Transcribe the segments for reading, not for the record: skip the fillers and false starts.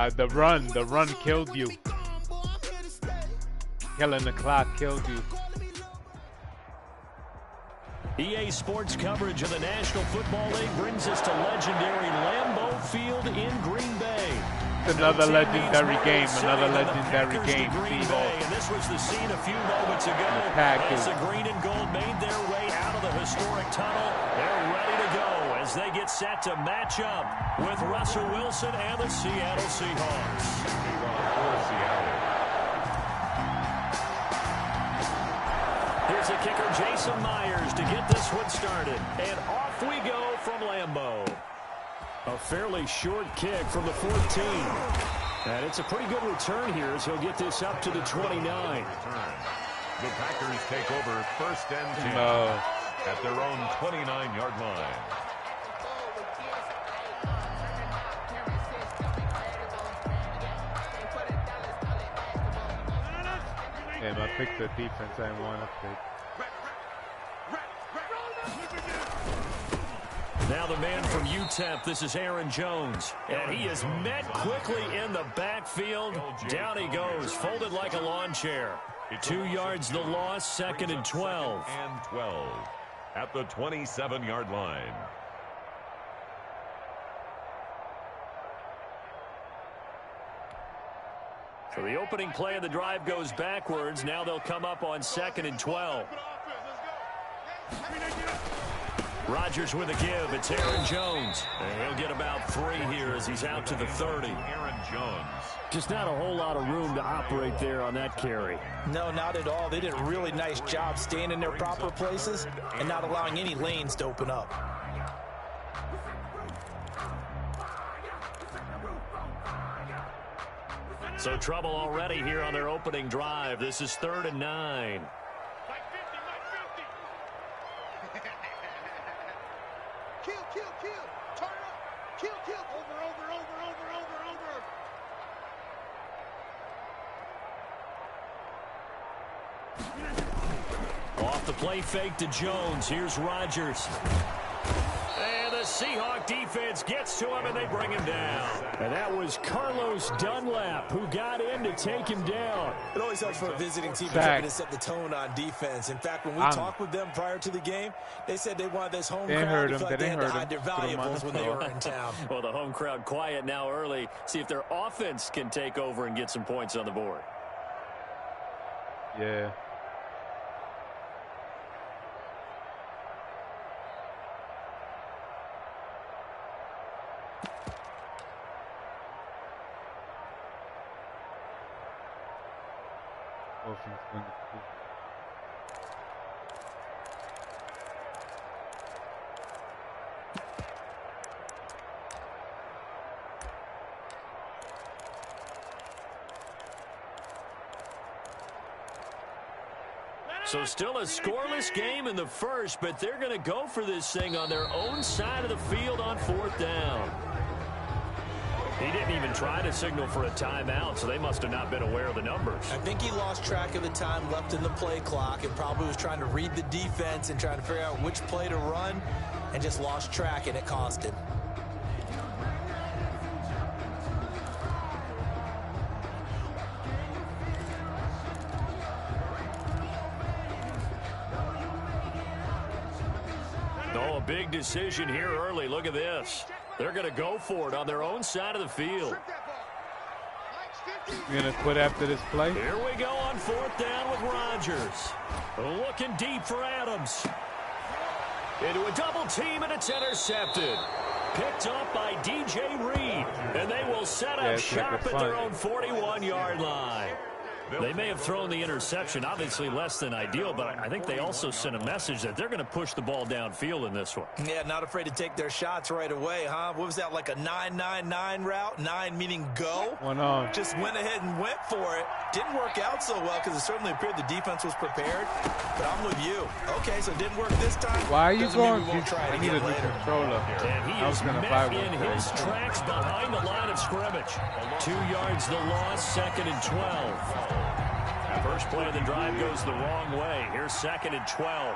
The run killed you. Killing the clock killed you. EA Sports coverage of the National Football League brings us to legendary Lambeau Field in Green Bay. Another legendary game. Another legendary game. And this was the scene a few moments ago. As the green and gold made their way out of the historic tunnel, they're ready to go as they get set to match up with Russell Wilson and the Seattle Seahawks. Here's the kicker, Jason Myers, to get this one started. And off we go from Lambeau. A fairly short kick from the 14. And it's a pretty good return here as he'll get this up to the 29. The Packers take over 1st and 10 at their own 29-yard line. Damn, I picked the defense I want to pick. Now the man from UTEP, this is Aaron Jones. And he is met quickly in the backfield. Down he goes, folded like a lawn chair. 2 yards the loss, 2nd and 12. And 12 at the 27-yard line. So the opening play of the drive goes backwards. Now they'll come up on 2nd and 12. Rodgers with a give. It's Aaron Jones. And he'll get about 3 here as he's out to the 30. Aaron Jones. Just not a whole lot of room to operate there on that carry. No, not at all. They did a really nice job staying in their proper places and not allowing any lanes to open up. So trouble already here on their opening drive. This is 3rd and 9. Off the play fake to Jones. Here's Rodgers. And the Seahawk defense gets to him, and they bring him down. And that was Carlos Dunlap who got in to take him down. It always helps for a visiting team to set the tone on defense. In fact, when we talked with them prior to the game, they said they wanted this home crowd to feel like they had to hide their valuables when they were in town. Well, the home crowd quiet now early. See if their offense can take over and get some points on the board. Yeah. So still a scoreless game in the first, but they're going to go for this thing on their own side of the field on 4th down. He didn't even try to signal for a timeout, so they must have not been aware of the numbers. I think he lost track of the time left in the play clock and probably was trying to read the defense and trying to figure out which play to run and just lost track, and it cost him. Oh, a big decision here early. Look at this. They're going to go for it on their own side of the field. You're going to quit after this play? Here we go on 4th down with Rodgers. Looking deep for Adams. Into a double team, and it's intercepted. Picked up by DJ Reed. And they will set up shop at their own 41-yard line. They may have thrown the interception, obviously less than ideal, but I think they also sent a message that they're going to push the ball downfield in this one. Yeah, not afraid to take their shots right away, huh? What was that, like a 9-9-9 route? 9 meaning go? Just went ahead and went for it. Didn't work out so well because it certainly appeared the defense was prepared, but I'm with you. Okay, so it didn't work this time. Why are you going? I need a new controller. And he is met in his tracks behind the line of scrimmage. 2 yards the loss, 2nd and 12. First play of the drive goes the wrong way. Here's 2nd and 12.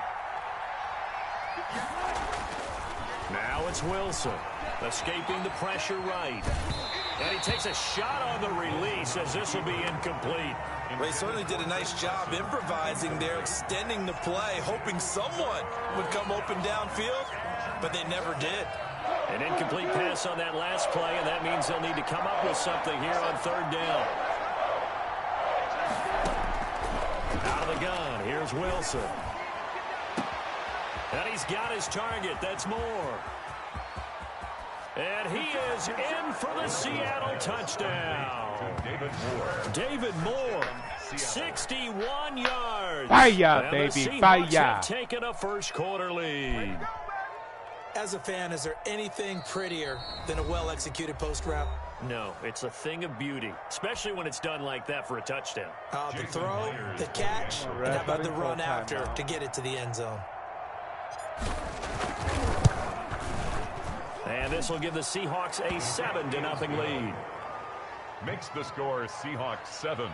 Now it's Wilson. Escaping the pressure right. And he takes a shot on the release as this will be incomplete. Well, he certainly did a nice job improvising there, extending the play, hoping someone would come open downfield, but they never did. An incomplete pass on that last play, and that means they'll need to come up with something here on third down. Out of the gun, here's Wilson. And he's got his target. That's Moore. And he is in for the Seattle touchdown. David Moore, 61 yards. Fire, baby, fire. Have taken a first quarter lead. As a fan, is there anything prettier than a well-executed post route? No, it's a thing of beauty, especially when it's done like that for a touchdown. The throw, the catch, and how about the run after to get it to the end zone? And this will give the Seahawks a 7-0 lead. Makes the score Seahawks 7,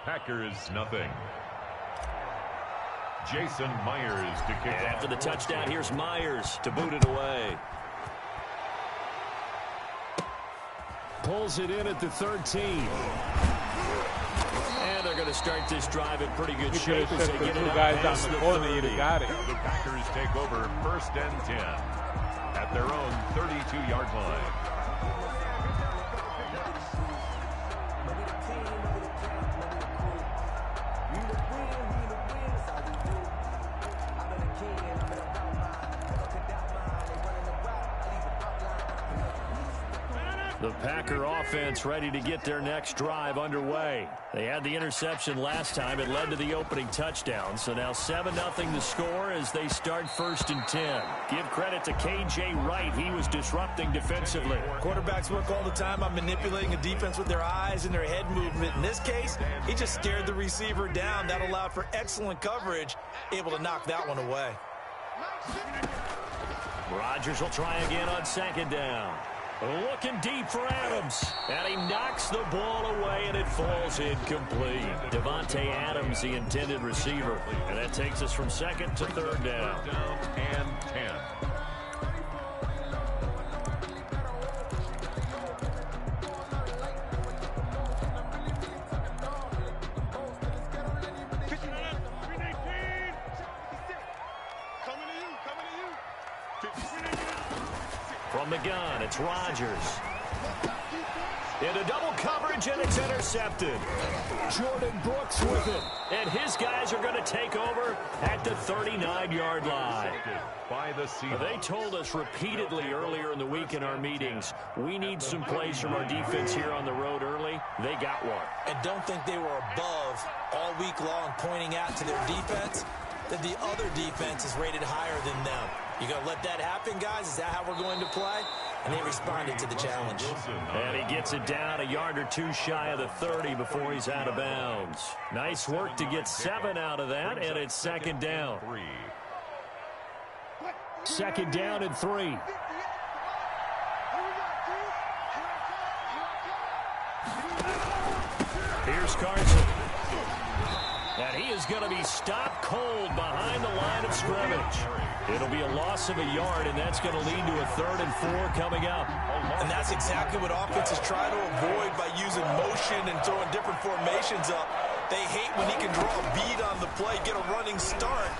Packers nothing. Jason Myers to kick off. After the touchdown, here's Myers to boot it away. Pulls it in at the 13. And they're going to start this drive in pretty good shape as they get it out past the 30. The Packers take over 1st and 10 at their own 32-yard line. The Packer offense ready to get their next drive underway. They had the interception last time. It led to the opening touchdown. So now 7-0 the score as they start 1st and 10. Give credit to K.J. Wright. He was disrupting defensively. Quarterbacks work all the time on manipulating a defense with their eyes and their head movement. In this case, he just stared the receiver down. That allowed for excellent coverage, able to knock that one away. Rodgers will try again on 2nd down. Looking deep for Adams, and he knocks the ball away, and it falls incomplete. Devontae Adams, the intended receiver, and that takes us from 2nd to 3rd down. And 10. From the gun, it's Rodgers. Into double coverage, and it's intercepted. Jordan Brooks with it. And his guys are going to take over at the 39-yard line. By the Seahawks. They told us repeatedly earlier in the week in our meetings, we need some plays from our defense here on the road early. They got one. And don't think they were above all week long pointing out to their defense that the other defense is rated higher than them. You going to let that happen, guys? Is that how we're going to play? And they responded to the challenge. And he gets it down a yard or two shy of the 30 before he's out of bounds. Nice work to get 7 out of that, and it's 2nd down. 2nd down and 3. Here's Carson. And he is going to be stopped cold behind the line of scrimmage. It'll be a loss of a yard, and that's going to lead to a 3rd and 4 coming up. And that's exactly what offenses try to avoid by using motion and throwing different formations up. They hate when he can draw a bead on the play, get a running start,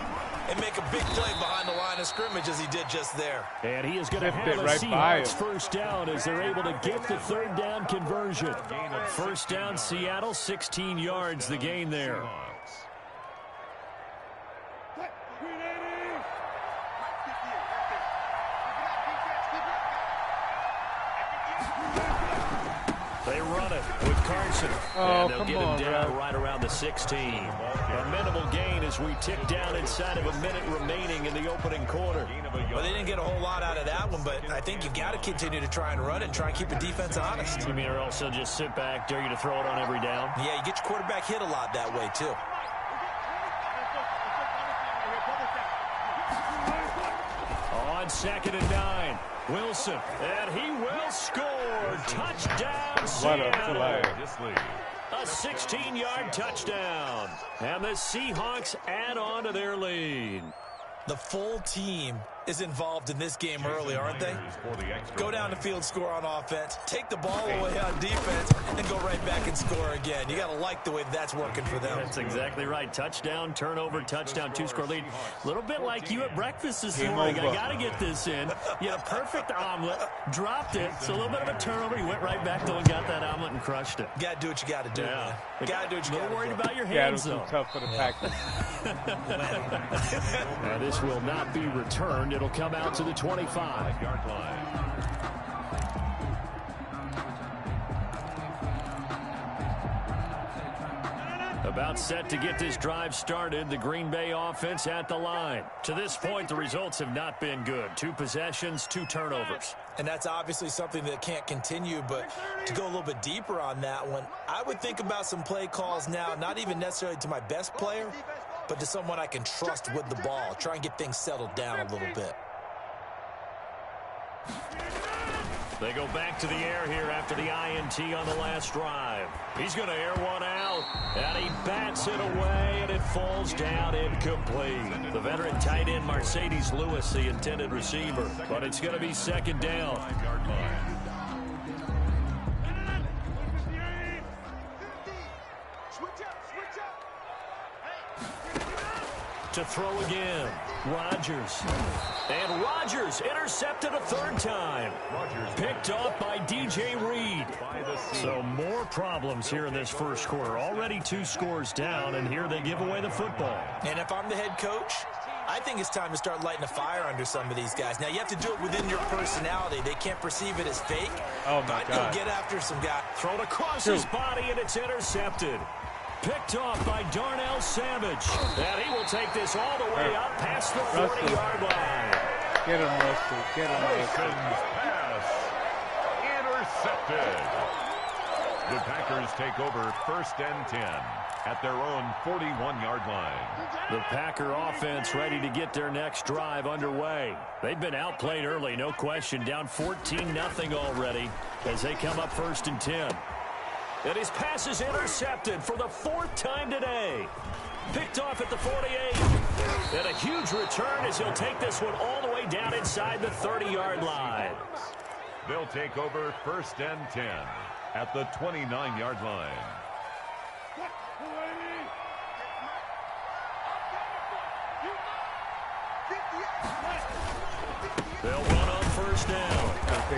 and make a big play behind the line of scrimmage as he did just there. And he is going to have a Seahawks 1st down as they're able to get the 3rd down conversion. 1st down, Seattle, 16 yards the gain there. They run it with Carson. And they'll get him down right around the 16. A minimal gain as we tick down inside of a minute remaining in the opening quarter. Well, they didn't get a whole lot out of that one, but I think you got to continue to try and run it and try and keep the defense honest. You mean or also just sit back, dare you to throw it on every down? Yeah, you get your quarterback hit a lot that way, too. On 2nd and 9. Wilson, and he will score. Touchdown, Seattle. A 16-yard touchdown. And the Seahawks add on to their lead. The full team is involved in this game early, aren't they? Go down the field, score on offense, take the ball away on defense, and go right back and score again. You got to like the way that's working for them. That's exactly right. Touchdown, turnover, touchdown, 2-score lead. A little bit like you at breakfast this morning. I got to get this in. You had a perfect omelet, dropped it, so a little bit of a turnover. You went right back though and got that omelet and crushed it. You got to do what you got to do, man. You got to do what you got to do. Worried about your hands, though. Tough for the Packers. Now, this will not be returned. It'll come out to the 25-yard line. About set to get this drive started. The Green Bay offense at the line. To this point, the results have not been good. 2 possessions, 2 turnovers. And that's obviously something that can't continue, but to go a little bit deeper on that one, I would think about some play calls now, not even necessarily to my best player, but to someone I can trust with the ball. Try and get things settled down a little bit. They go back to the air here after the INT on the last drive. He's going to air one out, and he bats it away, and it falls down incomplete. The veteran tight end Mercedes Lewis, the intended receiver, but it's going to be second down. To throw again, Rodgers. And Rodgers intercepted a 3rd time. Picked off by DJ Reed. So more problems here in this first quarter. Already 2 scores down, and here they give away the football. And if I'm the head coach, I think it's time to start lighting a fire under some of these guys. Now, you have to do it within your personality. They can't perceive it as fake. Oh, my God. Get after some guy. Thrown across his body, and it's intercepted. Picked off by Darnell Savage. And he will take this all the way up past the 40-yard line. Get him, Russell. Get him, Russell. Pass. Intercepted. The Packers take over 1st and 10 at their own 41-yard line. The Packer offense ready to get their next drive underway. They've been outplayed early, no question. Down 14-0 already as they come up 1st and 10. And his pass is intercepted for the 4th time today. Picked off at the 48. And a huge return as he'll take this one all the way down inside the 30-yard line. They'll take over 1st and 10 at the 29-yard line. They'll run on 1st down.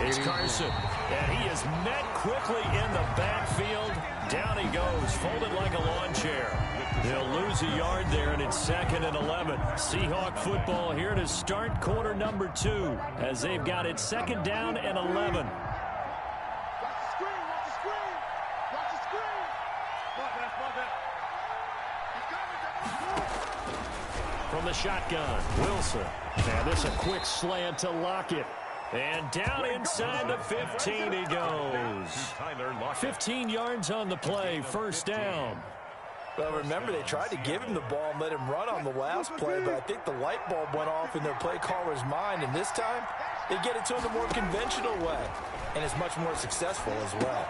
It's Carson, and he is met quickly in the backfield. Down he goes, folded like a lawn chair. They'll lose a yard there, and it's 2nd and 11. Seahawk football here to start quarter number 2, as they've got it 2nd down and 11. From the shotgun, Wilson. And this a quick slant to Lockett. And down inside the 15 he goes. 15 yards on the play, 1st down. Well, remember, they tried to give him the ball and let him run on the last play, but I think the light bulb went off in their play caller's mind, and this time they get it to him the more conventional way, and it's much more successful as well.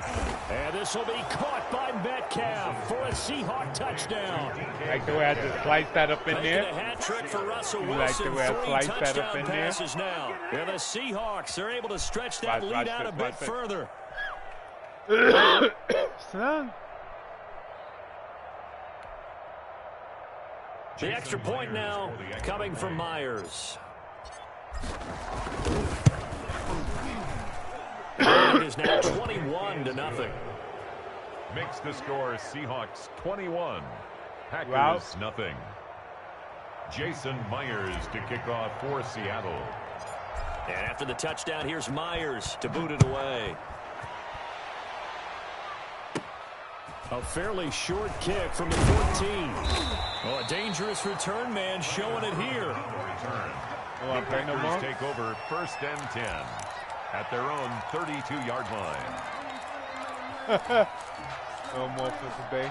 And this will be caught by Metcalf for a Seahawk touchdown. Like the way I just sliced that up in there? A hat trick for Russell Wilson. Like the way I sliced that up in there? Passes now. And the Seahawks are able to stretch that lead out a bit further. Son. The extra point now coming from Myers. It is now 21-0. Makes the score Seahawks 21, Packers nothing. Jason Myers to kick off for Seattle. And after the touchdown, here's Myers to boot it away. A fairly short kick from the 14. Oh, a dangerous return man showing it here. The Packers take over 1st and 10 at their own 32-yard line. No more for the Bay.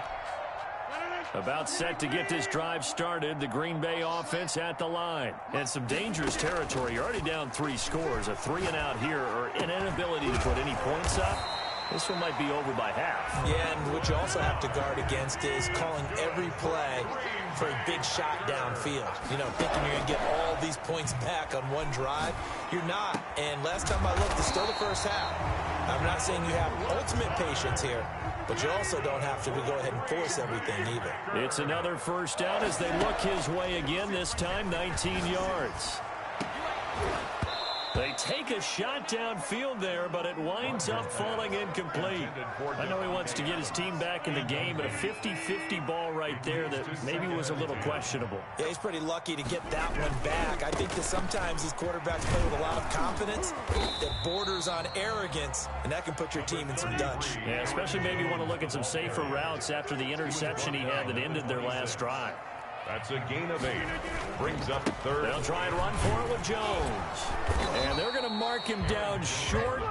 About set to get this drive started. The Green Bay offense at the line. And some dangerous territory. You're already down 3 scores. A 3-and-out here, or an inability to put any points up. This one might be over by half. Yeah, and what you also have to guard against is calling every play for a big shot downfield. You know, thinking you're going to get all of these points back on one drive. You're not. And last time I looked, it's still the first half. I'm not saying you have ultimate patience here, but you also don't have to go ahead and force everything either. It's another first down as they look his way again, this time 19 yards. They take a shot downfield there, but it winds up falling incomplete. I know he wants to get his team back in the game, but a 50-50 ball right there that maybe was a little questionable. Yeah, he's pretty lucky to get that one back. I think that sometimes these quarterbacks play with a lot of confidence that borders on arrogance, and that can put your team in some dutch. Yeah, especially maybe want to look at some safer routes after the interception he had that ended their last drive. That's a gain of 8. Brings up third. They'll try and run for it with Jones. And they're going to mark him down short,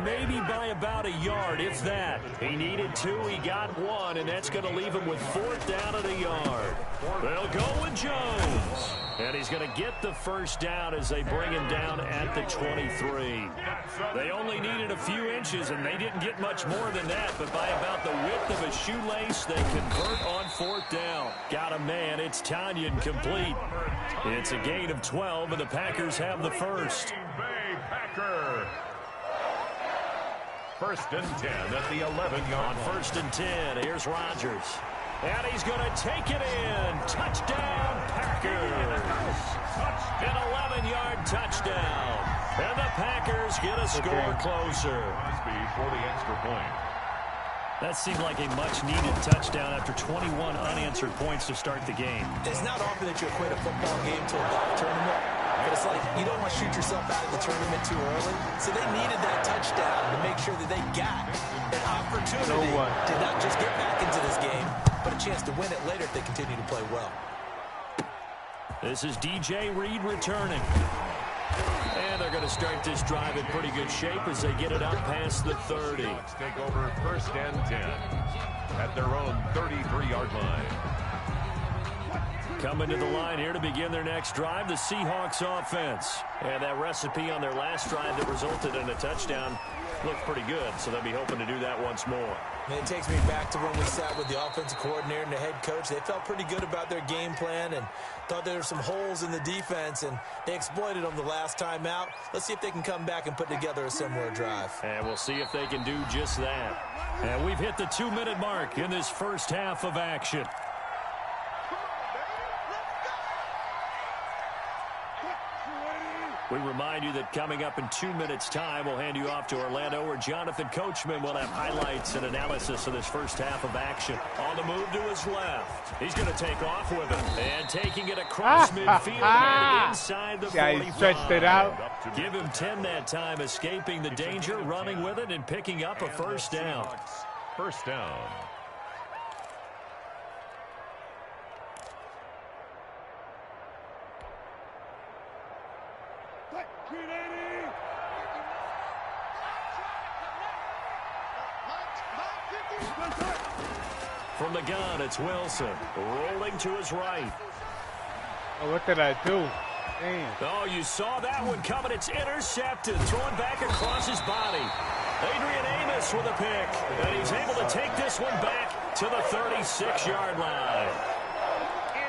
maybe by about a yard, if that. He needed 2, he got 1, and that's going to leave him with 4th down at a yard. They'll go with Jones. And he's going to get the first down as they bring him down at the 23. They only needed a few inches, and they didn't get much more than that. But by about the width of a shoelace, they convert on 4th down. Got a man. It's Tanyan complete. It's a gain of 12, and the Packers have the first. Bay Packer. 1st and 10 at the 11-yard line. On 1st and 10, here's Rodgers. And he's going to take it in. Touchdown, Packers. An 11-yard touchdown. And the Packers get a score closer. For the extra point. That seemed like a much-needed touchdown after 21 unanswered points to start the game. It's not often that you equate a football game to a golf tournament, but it's like you don't want to shoot yourself out of the tournament too early. So they needed that touchdown to make sure that they got an opportunity to not just get back into this game, but a chance to win it later if they continue to play well. This is DJ Reed returning. And they're going to start this drive in pretty good shape as they get it up past the 30. Take over 1st and 10 at their own 33-yard line. Coming to the line here to begin their next drive, the Seahawks offense. And that recipe on their last drive that resulted in a touchdown looked pretty good, so they'll be hoping to do that once more. And it takes me back to when we sat with the offensive coordinator and the head coach. They felt pretty good about their game plan and thought there were some holes in the defense, and they exploited them the last time out. Let's see if they can come back and put together a similar drive. And we'll see if they can do just that. And we've hit the 2-minute mark in this first half of action. We remind you that coming up in 2 minutes' time, we'll hand you off to Orlando, where Jonathan Coachman will have highlights and analysis of this first half of action. On the move to his left. He's going to take off with it. And taking it across midfield and inside the 45. Yeah, he stretched it out. Give him 10 that time, escaping the danger, running with it, and picking up a first down. First down. From the gun, it's Wilson, rolling to his right. Oh, what did I do? Damn. Oh, you saw that one coming. It's intercepted, thrown back across his body. Adrian Amos with a pick, and he's able to take this one back to the 36-yard line.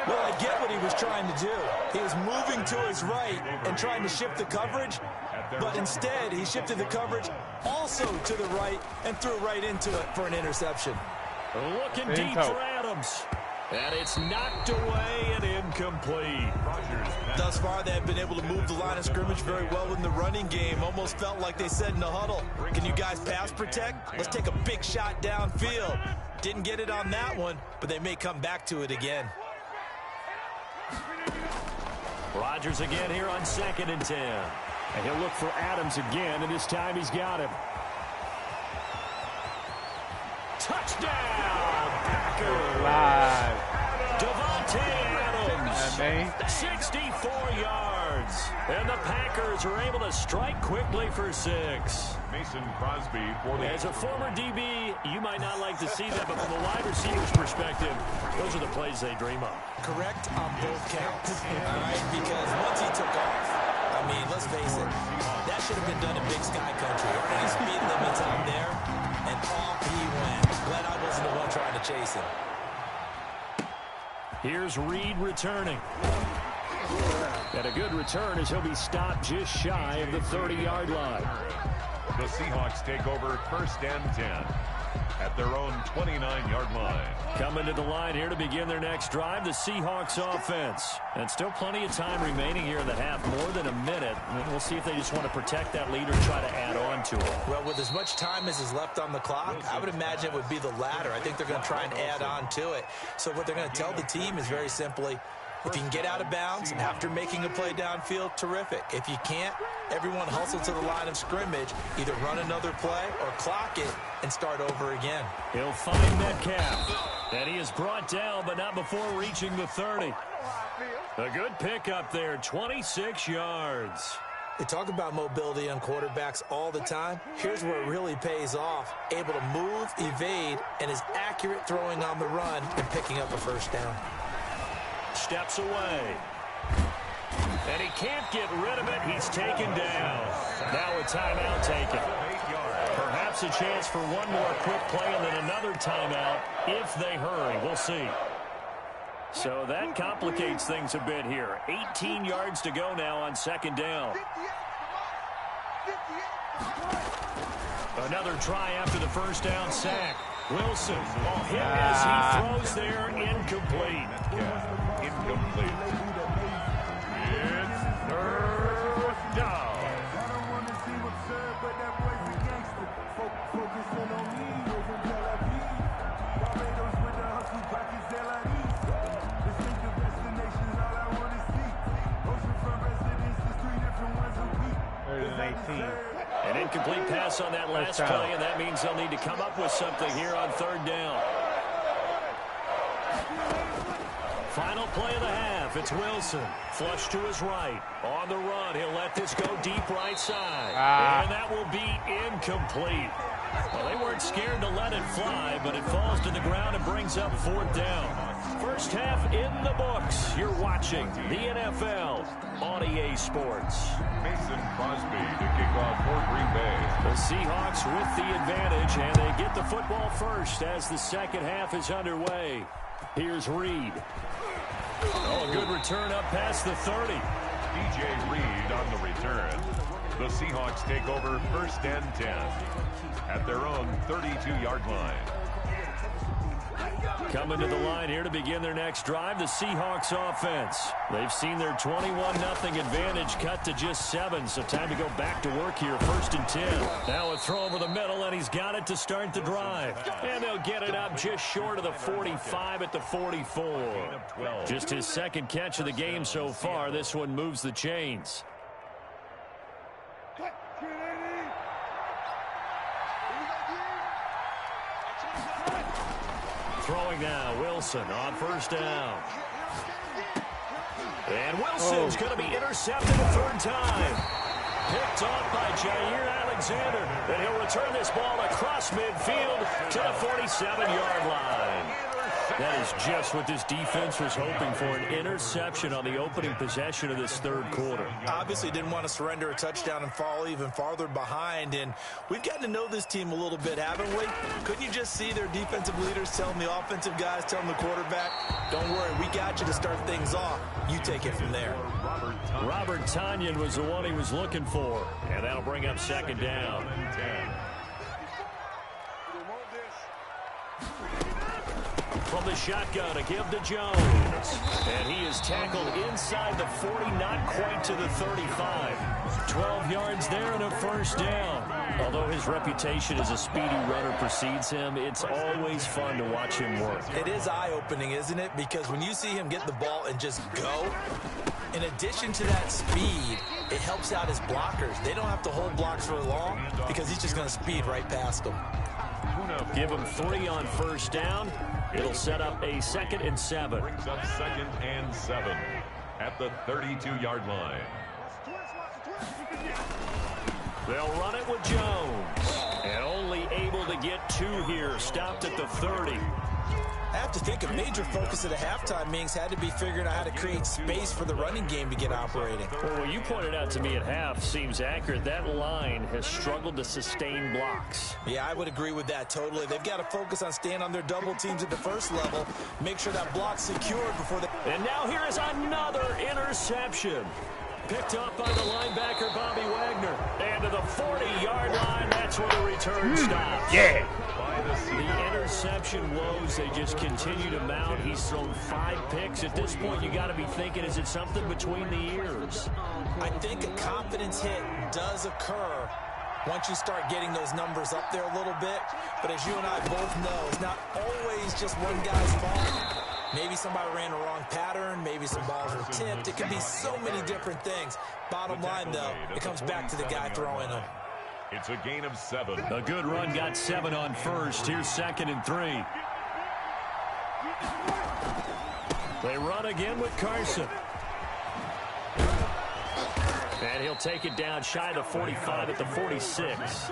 Well, I get what he was trying to do. He was moving to his right and trying to shift the coverage, but instead he shifted the coverage also to the right and threw right into it for an interception. Looking deep for Adams. And it's knocked away and incomplete. Thus far, they have been able to move the line of scrimmage very well in the running game. Almost felt like they said in the huddle, can you guys pass protect? Let's take a big shot downfield. Didn't get it on that one, but they may come back to it again. Rodgers again here on 2nd and 10. And he'll look for Adams again, and this time he's got him. Touchdown, Packers! Live. Davante Adams, 64 yards. And the Packers are able to strike quickly for 6. Mason Crosby for the... As a former DB, you might not like to see that, but from a wide receiver's perspective, those are the plays they dream of. Correct on both counts, all right? Because once he took off, I mean, let's face it, that should have been done in Big Sky Country. Any speed limits out there, and off he went. Glad I wasn't the one trying to chase him. Here's Reed returning. And a good return as he'll be stopped just shy of the 30-yard line. The Seahawks take over 1st and 10 at their own 29-yard line. Coming to the line here to begin their next drive, the Seahawks offense. And still plenty of time remaining here in the half, more than a minute. And we'll see if they just want to protect that lead or try to add on to it. Well, with as much time as is left on the clock, I would imagine it would be the latter. I think they're going to try and add on to it. So what they're going to tell the team is very simply, if you can get out of bounds after making a play downfield, terrific. If you can't, everyone hustle to the line of scrimmage, either run another play or clock it and start over again. He'll find Metcalf. And he is brought down, but not before reaching the 30. A good pickup there, 26 yards. They talk about mobility on quarterbacks all the time. Here's where it really pays off. Able to move, evade, and is accurate throwing on the run and picking up a first down. Steps away. And he can't get rid of it. He's taken down. Now a timeout taken. Perhaps a chance for one more quick play and then another timeout if they hurry. We'll see. So that complicates things a bit here. 18 yards to go now on 2nd down. Another try after the first down sack. Wilson will hit as he throws there, incomplete. Yeah, incomplete. It's 3rd down. An incomplete pass on that last play, and that means they'll need to come up with something here on 3rd down. Final play of the half. It's Wilson. Flush to his right. On the run. He'll let this go deep right side. And that will be incomplete. Well, they weren't scared to let it fly, but it falls to the ground and brings up 4th down. First half in the books. You're watching the NFL on EA Sports. Mason Crosby to kick off for Green Bay. The Seahawks with the advantage, and they get the football first as the second half is underway. Here's Reed. Oh, a good return up past the 30. DJ Reed on the return. The Seahawks take over 1st and 10 at their own 32-yard line. Coming to the line here to begin their next drive, the Seahawks offense. They've seen their 21-0 advantage cut to just 7, so time to go back to work here, 1st and 10. Now a throw over the middle, and he's got it to start the drive. And they'll get it up just short of the 45 at the 44. Just his 2nd catch of the game so far. This one moves the chains. Throwing now, Wilson on 1st down. And Wilson's going to be intercepted a 3rd time. Picked off by Jair Alexander. And he'll return this ball across midfield to the 47-yard line. That is just what this defense was hoping for, an interception on the opening possession of this 3rd quarter. Obviously didn't want to surrender a touchdown and fall even farther behind, and we've gotten to know this team a little bit, haven't we? Couldn't you just see their defensive leaders telling the offensive guys, telling the quarterback, don't worry, we got you to start things off. You take it from there. Robert Tonyan was the one he was looking for, and that'll bring up 2nd down. From the shotgun, a give to Jones. And he is tackled inside the 40, not quite to the 35. 12 yards there and a 1st down. Although his reputation as a speedy runner precedes him, it's always fun to watch him work. It is eye-opening, isn't it? Because when you see him get the ball and just go, in addition to that speed, it helps out his blockers. They don't have to hold blocks for long because he's just going to speed right past them. Give him 3 on 1st down. It'll set up a 2nd and 7. Brings up 2nd and 7 at the 32-yard line. They'll run it with Jones. And only able to get 2 here. Stopped at the 30. I have to think a major focus of the halftime meetings had to be figuring out how to create space for the running game to get operating. Well, what you pointed out to me at half seems accurate. That line has struggled to sustain blocks. Yeah, I would agree with that totally. They've got to focus on staying on their double teams at the first level, make sure that block's secured before they And now here is another interception. Picked up by the linebacker, Bobby Wagner. And to the 40-yard line, that's where the return stops. Yeah. The interception woes, they just continue to mount. He's thrown 5 picks. At this point, you got to be thinking, is it something between the ears? I think a confidence hit does occur once you start getting those numbers up there a little bit. But as you and I both know, it's not always just one guy's fault. Maybe somebody ran a wrong pattern. Maybe some balls were tipped. It can be so many different things. Bottom line, though, it comes back to the guy throwing them. It's a gain of 7. A good run got 7 on first. Here's 2nd and 3. They run again with Carson. And he'll take it down shy of the 45 at the 46.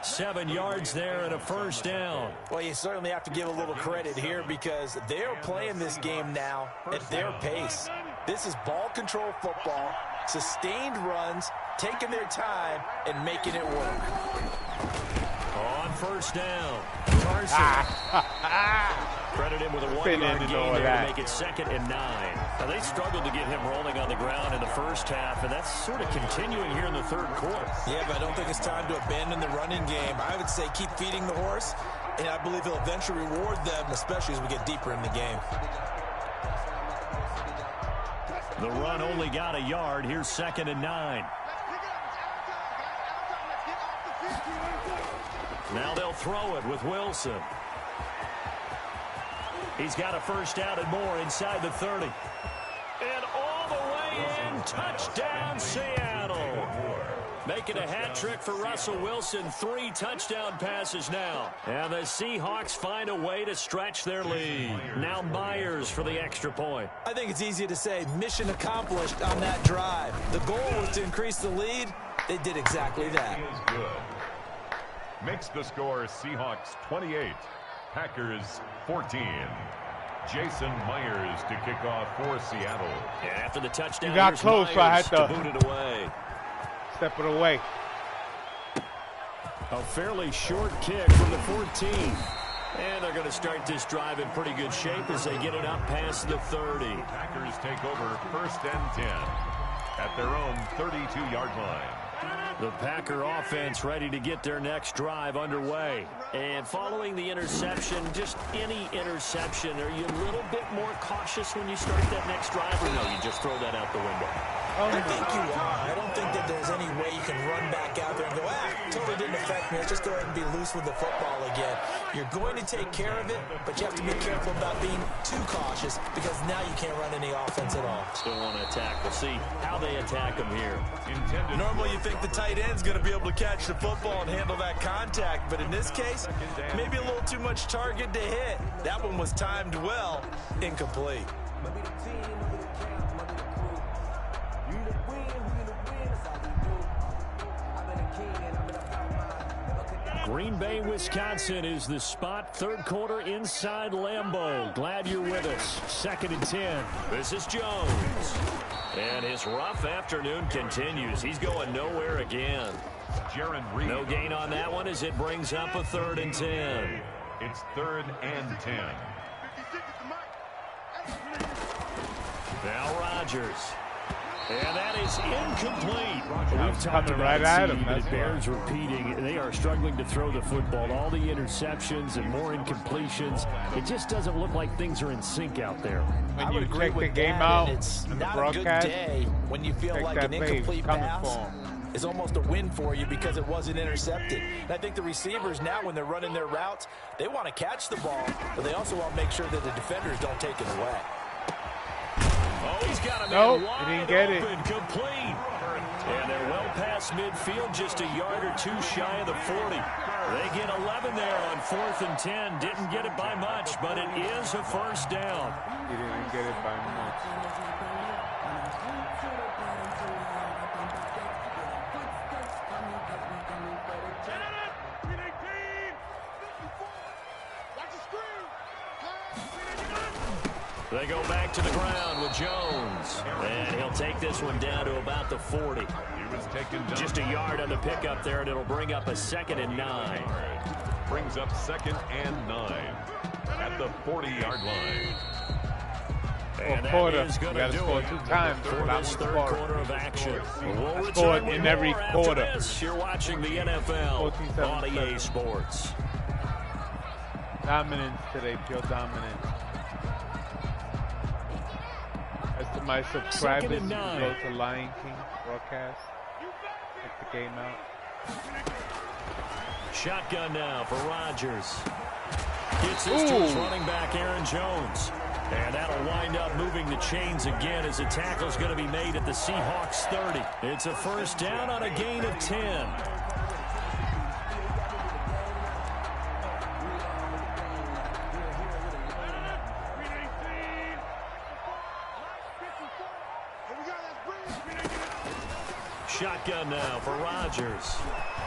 7 yards there and a first down. Well, you certainly have to give a little credit here because they're playing this game now at their pace. This is ball control football, sustained runs, taking their time, and making it work. On first down, Carson. Credit him with a 1-yard gain there to make it 2nd and 9. Now, they struggled to get him rolling on the ground in the first half, and that's sort of continuing here in the third quarter. Yeah, but I don't think it's time to abandon the running game. I would say keep feeding the horse, and I believe he'll eventually reward them, especially as we get deeper in the game. The run only got a yard. Here's 2nd and 9. Now they'll throw it with Wilson. He's got a first down and more inside the 30. And all the way in, touchdown Seattle. Making a hat trick for Russell Wilson. 3 touchdown passes now. And the Seahawks find a way to stretch their lead. Now Myers for the extra point. I think it's easy to say mission accomplished on that drive. The goal was to increase the lead. They did exactly that. Is good. Makes the score Seahawks 28, Packers 14. Jason Myers to kick off for Seattle. And after the touchdown, you got close, so I had to boot it away. Step it away. A fairly short kick from the 14. And they're going to start this drive in pretty good shape as they get it up past the 30. Packers take over 1st and 10 at their own 32-yard line. The Packer offense ready to get their next drive underway. And following the interception, just any interception, are you a little bit more cautious when you start that next drive, or no, you just throw that out the window? I think you are. I don't think that there's any way you can run back out there and go, totally didn't affect me. Let's just go ahead and be loose with the football again. You're going to take care of it, but you have to be careful about being too cautious because now you can't run any offense at all. Still want to attack. We'll see how they attack them here. Normally you think the tight end's going to be able to catch the football and handle that contact, but in this case, maybe a little too much target to hit. That one was timed well, incomplete. Green Bay, Wisconsin is the spot. Third quarter inside Lambeau. Glad you're with us. 2nd and 10. This is Jones. And his rough afternoon continues. He's going nowhere again. Jaron Reed. No gain on that one as it brings up a 3rd and 10. It's 3rd and 10. Now Rodgers. And that is incomplete. We've talked about right at him. it bears repeating. They are struggling to throw the football. All the interceptions and more incompletions. It just doesn't look like things are in sync out there. When you check the game out, it's on the not broadcast, a good day when you feel like an incomplete pass is almost a win for you because it wasn't intercepted. And I think the receivers now, when they're running their routes, they want to catch the ball, but they also want to make sure that the defenders don't take it away. Oh, he's got a man wide he didn't get open, complete. And they're well past midfield, just a yard or two shy of the 40. They get 11 there on 4th and 10. Didn't get it by much, but it is a first down. He didn't get it by much. They go back to the ground with Jones. And he'll take this one down to about the 40. Just a yard on the pickup there, and it'll bring up a 2nd and 9. Brings up 2nd and 9 at the 40-yard line. And quarter. that is going to do it 2 times for this third quarter of action. We'll scored return with in every more quarter. after this. You're watching the NFL on EA Sports. Dominance today, pure dominance. As to my subscribers, go to Lion King Broadcast. Check the game out. Shotgun now for Rodgers. Gets this to his running back, Aaron Jones. And that'll wind up moving the chains again as a tackle's going to be made at the Seahawks 30. It's a first down on a gain of 10. Shotgun now for Rodgers.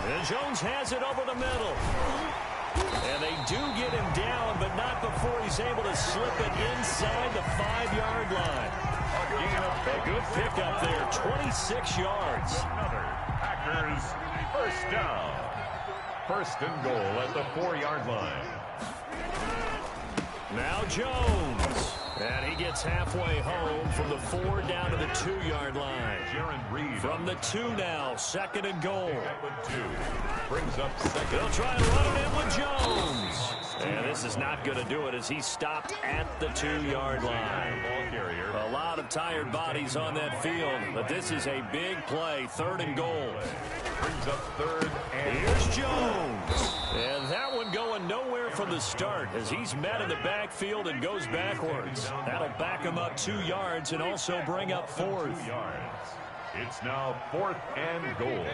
And Jones has it over the middle. And they do get him down, but not before he's able to slip it inside the 5-yard line. A good pickup there, 26 yards. Another Packers first down. First and goal at the 4-yard line. Now Jones. And he gets halfway home from the 4 down to the 2-yard line. From the 2 now, second and goal. Brings up second. They'll try and run it in with Jones. And this is not going to do it as he stopped at the 2-yard line. A lot of tired bodies on that field, but this is a big play, third and goal. Brings up third and here's Jones. And that one going nowhere from the start as he's met in the backfield and goes backwards. That'll back him up 2 yards and also bring up fourth. It's now 4th and goal.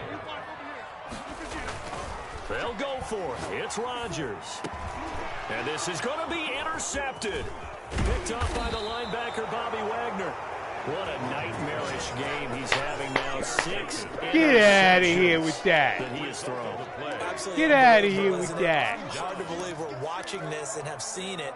They'll go for it. It's Rodgers. And this is going to be intercepted. Picked up by the linebacker, Bobby Wagner. What a nightmarish game he's having now. 6 Get out of here with that. He has thrown. Absolutely. Get out of here with that. It's hard to believe we're watching this and have seen it,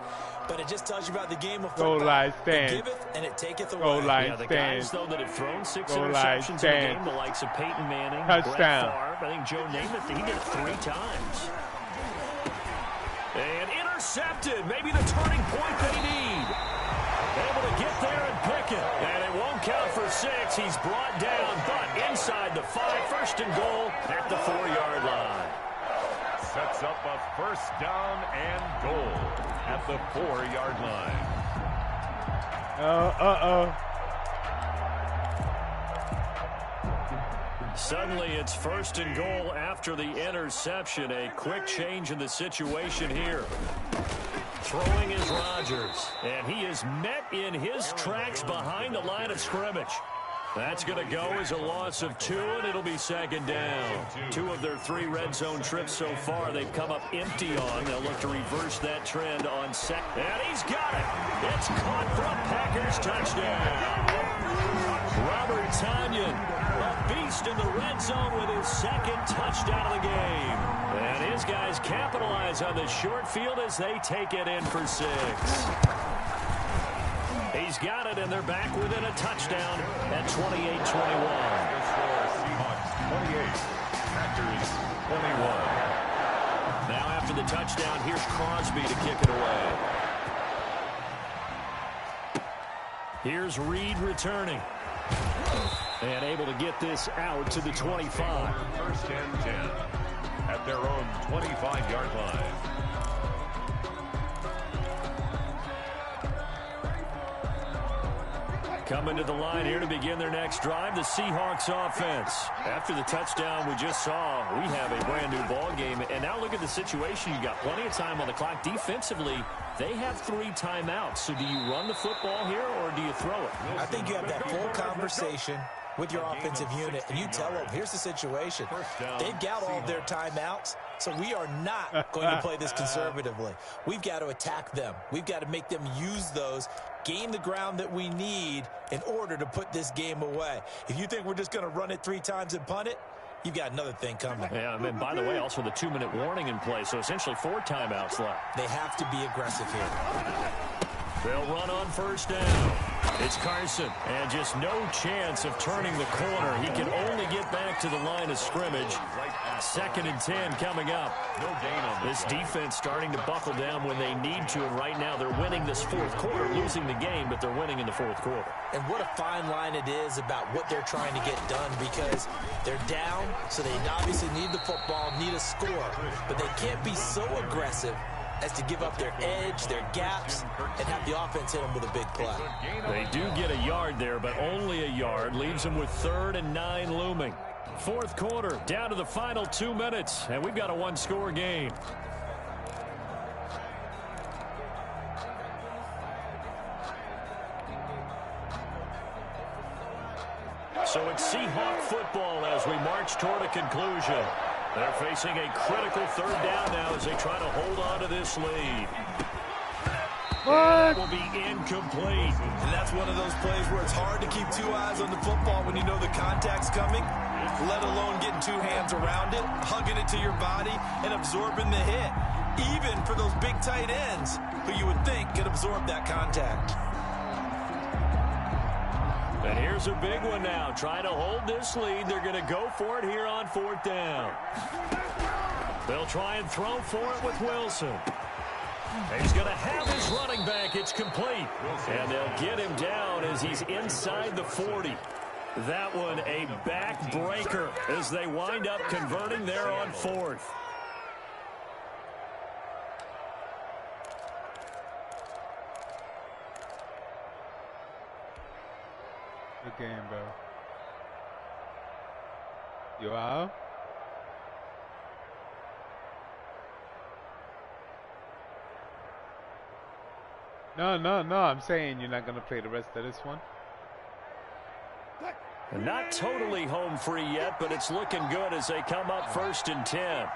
but it just tells you about the game of football. Goal line It stands. giveth and it taketh away. Goal line The guys, stands. though, that have thrown 6 Goal line interceptions in the stands. game, the likes of Peyton Manning, Touchdown. Brett Favre, I think Joe Namath, he did it 3 times. And intercepted. Maybe the turning point they need. Able to get there and pick it. And it won't count for 6. He's brought down, but inside the 5. First and goal at the 4-yard line. Sets up a first down and goal at the 4-yard line. Suddenly it's first and goal after the interception. A quick change in the situation here. Throwing is Rodgers, and he is met in his tracks behind the line of scrimmage. That's going to go as a loss of 2, and it'll be second down. 2 of their 3 red zone trips so far they've come up empty on. They'll look to reverse that trend on second. And he's got it. It's caught for a Packers touchdown. Robert Tonyan, a beast in the red zone with his 2nd touchdown of the game. And his guys capitalize on the short field as they take it in for 6. He's got it, and they're back within a touchdown at 28-21. Seahawks 28, Packers 21. Now after the touchdown, here's Crosby to kick it away. Here's Reed returning. And able to get this out to the 25. First and 10 at their own 25-yard line. Coming to the line here to begin their next drive, the Seahawks offense. After the touchdown we just saw, we have a brand new ball game. And now look at the situation. You've got plenty of time on the clock. Defensively, they have 3 timeouts. So do you run the football here or do you throw it? I think you have that full conversation with your offensive unit, and you tell them, here's the situation. They've got all of their timeouts, so we are not going to play this conservatively. We've got to attack them. We've got to make them use those, gain the ground that we need in order to put this game away. If you think we're just going to run it 3 times and punt it, you've got another thing coming. Yeah, and by the way, also the 2-minute warning in play, so essentially 4 timeouts left. They have to be aggressive here. They'll run on first down. It's Carson, and just no chance of turning the corner. He can only get back to the line of scrimmage. 2nd and 10 coming up. This defense starting to buckle down when they need to, and right now they're winning this 4th quarter, losing the game, but they're winning in the 4th quarter. And what a fine line it is about what they're trying to get done, because they're down, so they obviously need the football, need a score, but they can't be so aggressive as to give up their edge, their gaps, and have the offense hit them with a big play. They do get a yard there, but only a yard. Leaves them with 3rd and 9 looming. 4th quarter, down to the final 2 minutes, and we've got a 1-score game. So it's Seahawk football as we march toward a conclusion. They're facing a critical 3rd down now as they try to hold on to this lead. That will be incomplete. And that's one of those plays where it's hard to keep 2 eyes on the football when you know the contact's coming, let alone getting 2 hands around it, hugging it to your body, and absorbing the hit. Even for those big tight ends who you would think could absorb that contact. And here's a big one now. Trying to hold this lead. They're going to go for it here on 4th down. They'll try and throw for it with Wilson. And he's going to have his running back. It's complete. And they'll get him down as he's inside the 40. That one a backbreaker as they wind up converting there on 4th. Good game, bro. You out? No. I'm saying you're not going to play the rest of this one. Not totally home free yet, but it's looking good as they come up 1st and 10.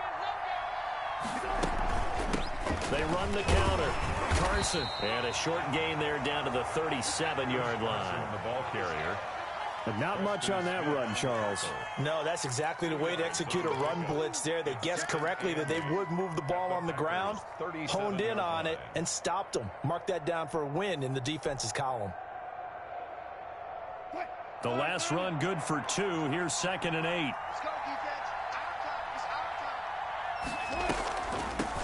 They run the counter. Carson. And a short gain there down to the 37-yard line. The ball carrier. But not much on that run, Charles. No, that's exactly the way to execute a run blitz there. They guessed correctly that they would move the ball on the ground, honed in on it, and stopped them. Mark that down for a win in the defense's column. The last run good for 2. Here's 2nd and 8.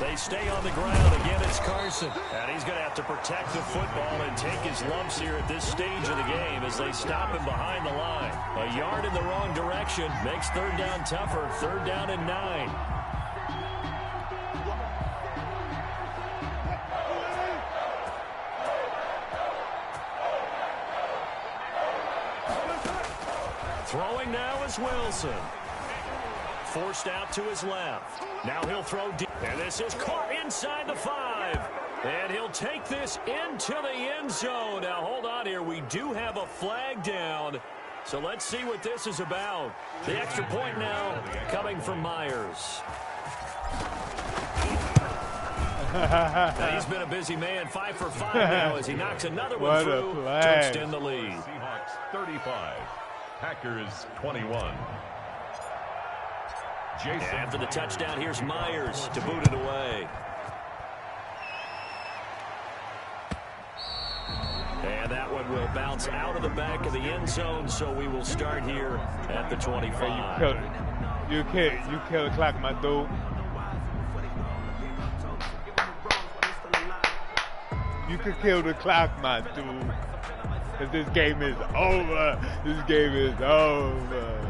They stay on the ground. Again, it's Carson. And he's going to have to protect the football and take his lumps here at this stage of the game as they stop him behind the line. A yard in the wrong direction makes 3rd down tougher. 3rd down and 9. Throwing now is Wilson. Forced out to his left. Now he'll throw deep. And this is caught inside the 5. And he'll take this into the end zone. Now hold on here. We do have a flag down. So let's see what this is about. The extra point now coming from Myers. He's been a busy man. 5 for 5 now as he knocks another one through to extend the lead. Seahawks 35. Packers 21. Jason. After the touchdown, here's Myers to boot it away. And that one will bounce out of the back of the end zone, so we will start here at the 25. Hey, you kill the clock, my dude. You could kill the clock, my dude. Because this game is over. This game is over.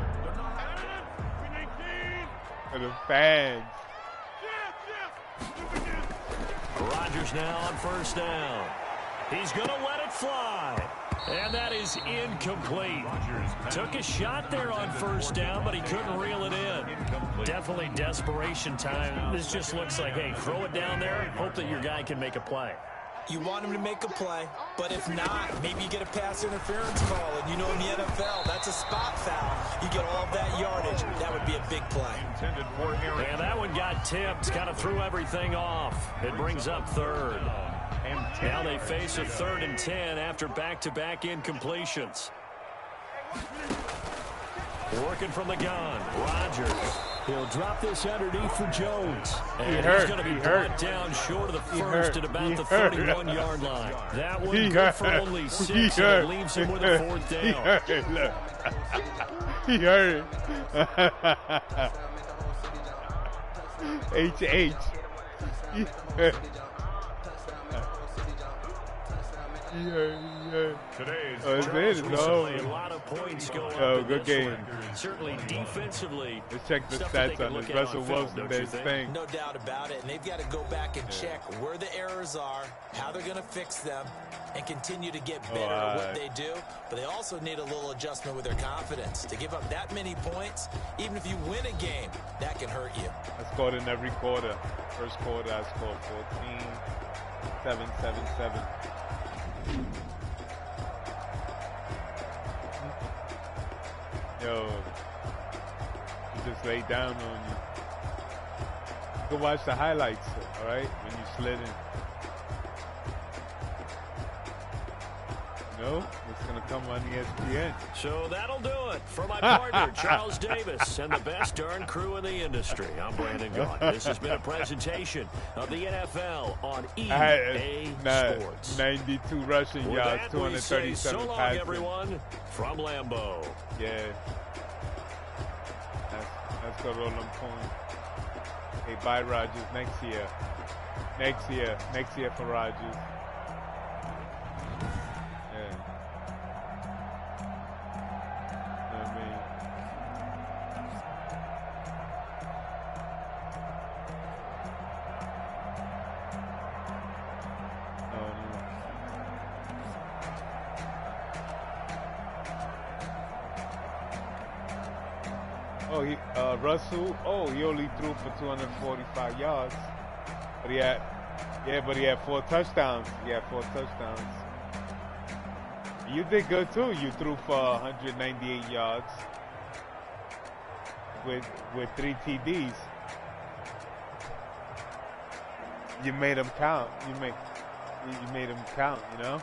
For the fans. Rodgers now on 1st down. He's going to let it fly. And that is incomplete. Took a shot there on 1st down, but he couldn't reel it in. Definitely desperation time. This just looks like, hey, throw it down there, hope that your guy can make a play. You want him to make a play, but if not, maybe you get a pass interference call. And you know in the NFL, that's a spot foul. You get all of that yardage. That would be a big play. And that one got tipped, kind of threw everything off. It brings up 3rd. Now they face a 3rd and 10 after back-to-back incompletions. Working from the gun, Rodgers. He'll drop this underneath for Jones. And hurt. he's going to be brought down short of the first at about the 31-yard line. That one good for only 6, and it leaves him with a 4th down. He hurt. H. Today's a lot of points going up good game. Record. Certainly defensively. Let's check the stats on this. Russell Wilson, their thing. No doubt about it. And they've got to go back and check where the errors are, how they're going to fix them, and continue to get better at what they do. But they also need a little adjustment with their confidence. To give up that many points, even if you win a game, that can hurt you. I scored in every quarter. First quarter, I scored 14, 7, 7, 7. Yo, he just laid down on you. Go watch the highlights, all right? When you slid in. No, it's gonna come on ESPN. So that'll do it for my partner, Charles Davis, and the best darn crew in the industry. I'm Brandon Gaughan. This has been a presentation of the NFL on EA Sports. 92 rushing yards, 237 so long, passing. everyone, from Lambeau. Yeah. That's the roll I'm pulling. Hey, bye, Rodgers. Next year for Rodgers. Russell, he only threw for 245 yards. But he had 4 touchdowns. You did good too. You threw for 198 yards with 3 TDs. You made them count. You made them count, you know?